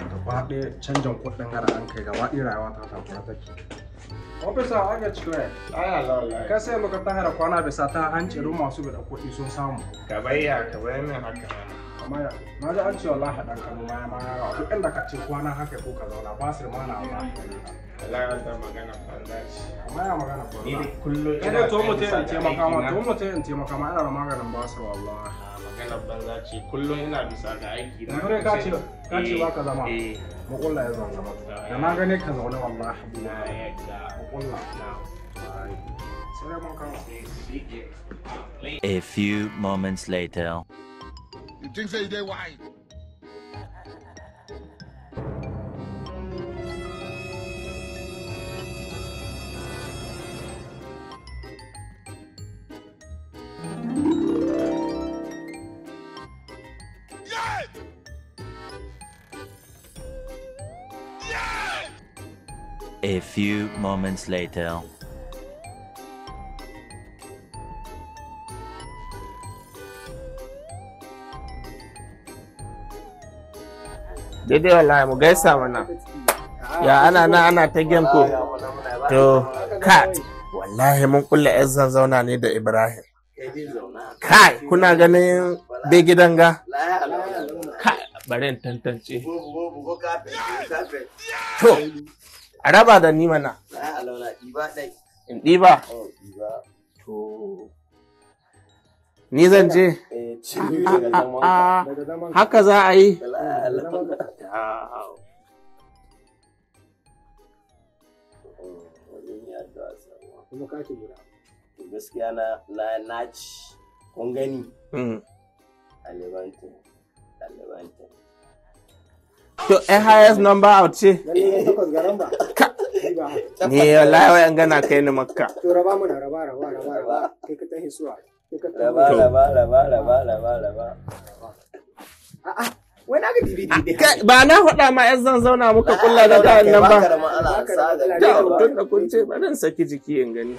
Gaba ɗaya canjin kuɗin gara an kai gaba ɗaya rayuwa ta takura take. Ofisa aga cire. Ka sai muka tahara kwana bisa ta hanci ru masu bada kuɗi sun samu. Ka bayya min haka. Amma ya na ji an ce wallahi dan Kano ma yawa duk inda ka ce kwana haka ko ka zauna ba su ma na wallahi. Allah da magana banzaci. Amma ya magana ko. Ni kullum ina to mutai in taimaka ma ina da maganin basir wallahi. Magana banzaci kullum ina bisa ga aiki na. Kure ka ce ba ka zama. Mu kulla ya zama. Da na gane ka zaune wallahi. Na yadda. Mu kulla. Sai mun kawo. A few moments later. You think say they why? A few moments later. Daidai wallahi mu gaisa mana. Ya ana ta game ko. To kat wallahi mun kulle yan zan zauna ne da Ibrahim. Kai kuna ganin bai gidan ga? Kai bari in tantance. To a raba da ni mana. In ɗiba? To ni zan je? Haka za a yi? Gaskiya na ci kun gani ɗalibantin to highest number out ce ne wallahi wayan gana kai ni makka To raba mu da raba kai ka tahi suwa. raba Wai na ga DVD ba na faɗa ma yan zan zauna muka kulla da kayan nan ba tun da kun ce bari in saki jiki in gani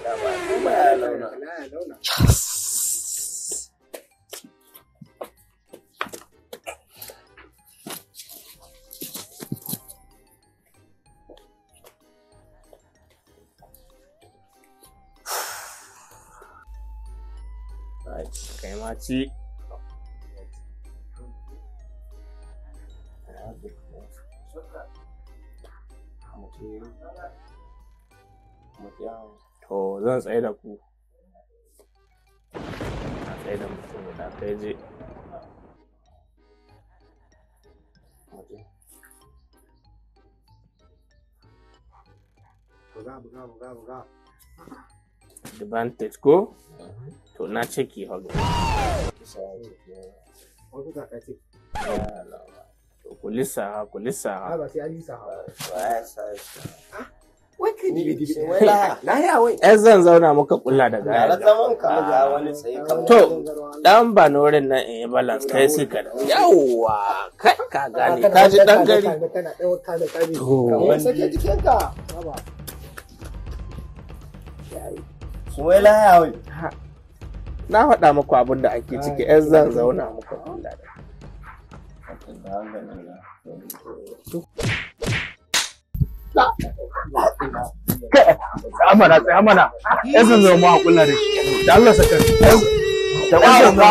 kai ma ci to zan tsaye da ku na tsaye da mutum guda kai je buga. advantage ko to na ciki hagu Wani ka ce. ku lissa Ba sai an lisa ha. wai kai DVD. wai yan zan zauna muka kulla da ya gaya zaman ka ga wani tsaye kan to dan ba norin nan in yi balance kai sai ka da yawwa kai ka gane ka ji dan gari Kana ɗaukar kana kani. To. Sake jikinka. wai laya wai na faɗa muku abin da ake ciki yan zan zauna muka kulla da Tsaya mana. Yan zan zama a kulla da shi. Da Allah saka. Da wannan ba.